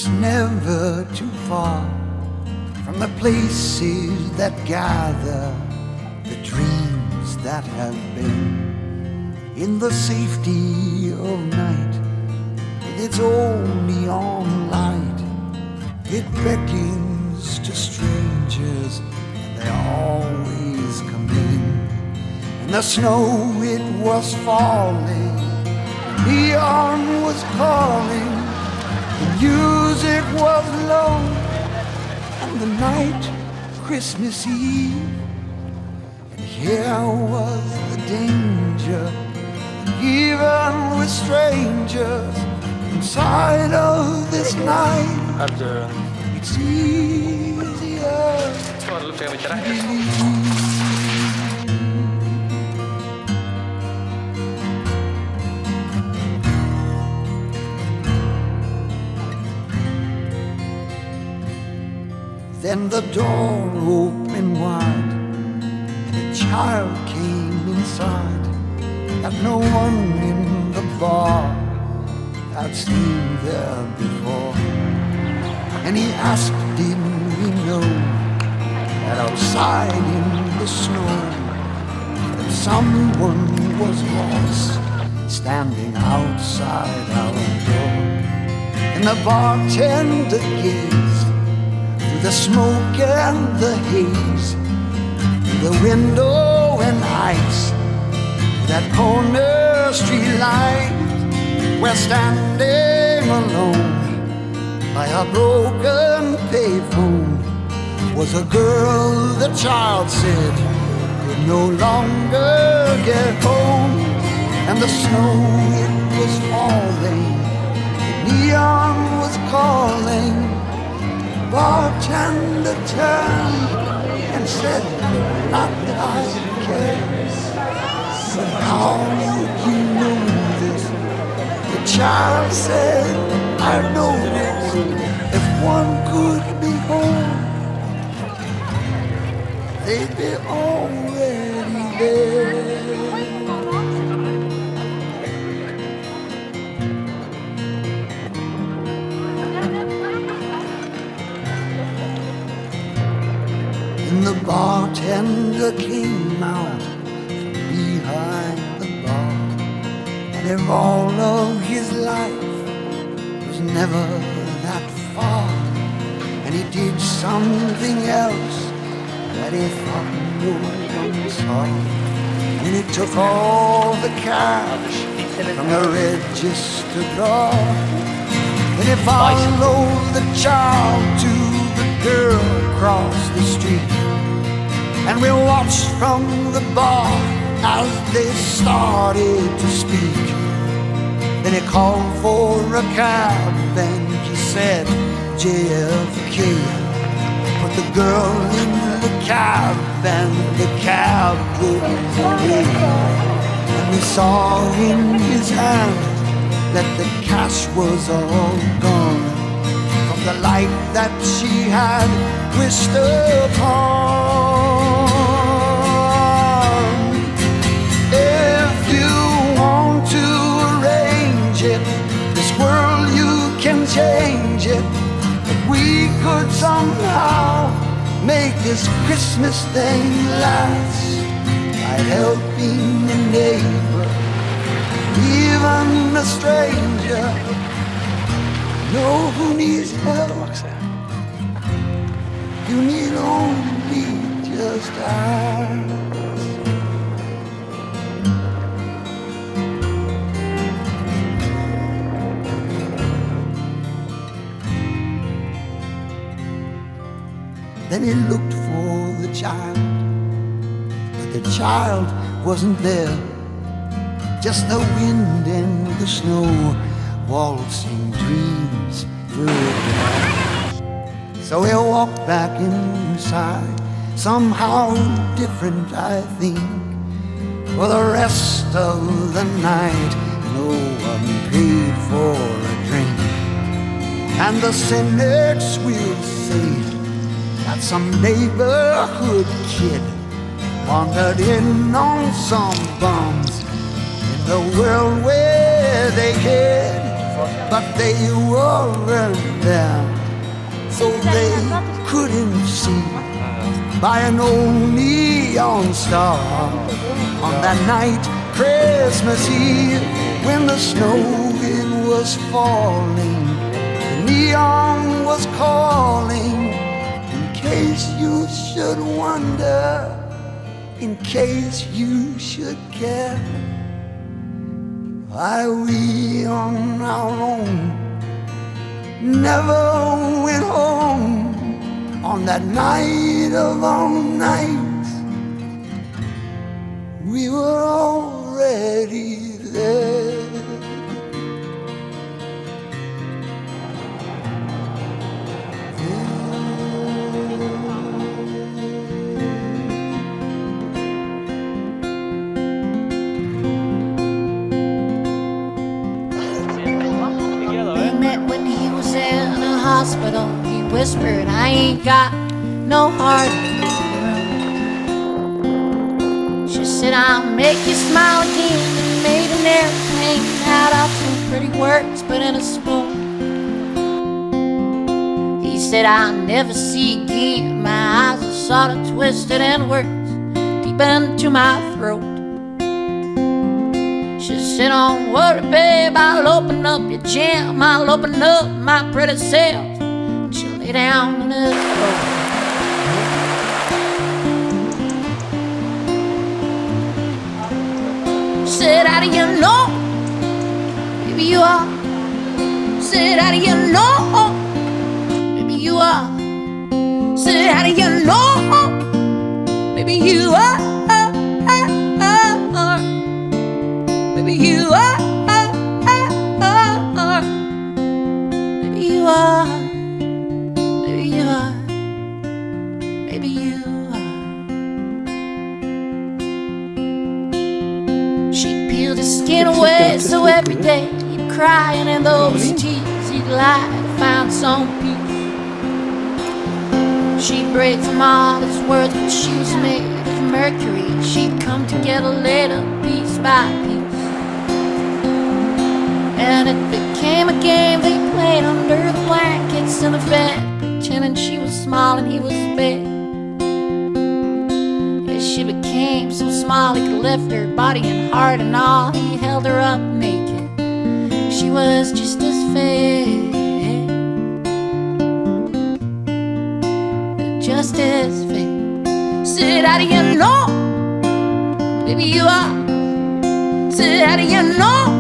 it's never too far from the places that gather the dreams that have been. In the safety of night, with its own neon light, it beckons to strangers, and they always come in. In the snow it was falling, the neon was calling, the music was low, and the night Christmas Eve. And here was the danger, even with strangers inside of this night. It's easier to believe. Then the door opened wide, and a child came inside that no one in the bar had seen there before. And he asked, didn't we know that outside in the snow that someone was lost standing outside our door? And the bartender gazed through the smoke and the haze, through the window and ice, that corner street light, where standing alone by a broken payphone was a girl the child said could no longer get home. And the snow, it was falling, the neon was calling. Bartender turned and said, not that I care, but how would you know this? The child said, I know this. If one could be home, they'd be already there. And the bartender came out from behind the bar, and if all of his life was never that far, and he did something else that he thought no one saw, and he took all the cash from the register drawer, and he followed the child to the girl across the street. And we watched from the bar as they started to speak. Then he called for a cab and he said, JFK. Put the girl in the cab and the cab drove away. And we saw in his hand that the cash was all gone from the light that she had wished upon. If you want to arrange it, this world you can change it. If we could somehow make this Christmas thing last by helping a neighbor, even a stranger, know who needs help. You need only just ask. Then he looked for the child, but the child wasn't there. Just the wind and the snow, waltzing dreams through the night. So he walked back inside, somehow different, I think. For the rest of the night, no one paid for a drink. And the cynics will say that some neighborhood kid wandered in on some bums in the world where they hid. but they weren't there, so they couldn't see by an old neon star on that night, Christmas Eve, when the snow it was falling, the neon was calling. In case you should wonder, in case you should care, why we on our own never went home on that night of all nights. We were already there. They met when he was in a hospital. He whispered, I ain't got no heart. She said, I'll make you smile again. And made an airplane out of some pretty words put in a spoon. He said, I'll never see again. My eyes are sort of twisted and words deep into my throat. She said, don't worry, babe, I'll open up your jam. I'll open up my pretty self. She'll lay down on the floor. Said, how do you know? Maybe you are. Said, how do you know? Maybe you are. Said, how do you know? Maybe you are. Maybe you are. Maybe you are. Maybe you are. Maybe you are. She peeled his skin away, so every day he'd cry, and in those tears he'd lie to find some peace. She'd break from all his words, but she was made of mercury. She'd come together later, piece by piece. And it became a game they played under the blankets in the bed, pretending she was small and he was big. As she became so small he could lift her body and heart and all, he held her up naked. She was just as fake, just as fake. Said, how do you know? Maybe you are. Said, how do you know?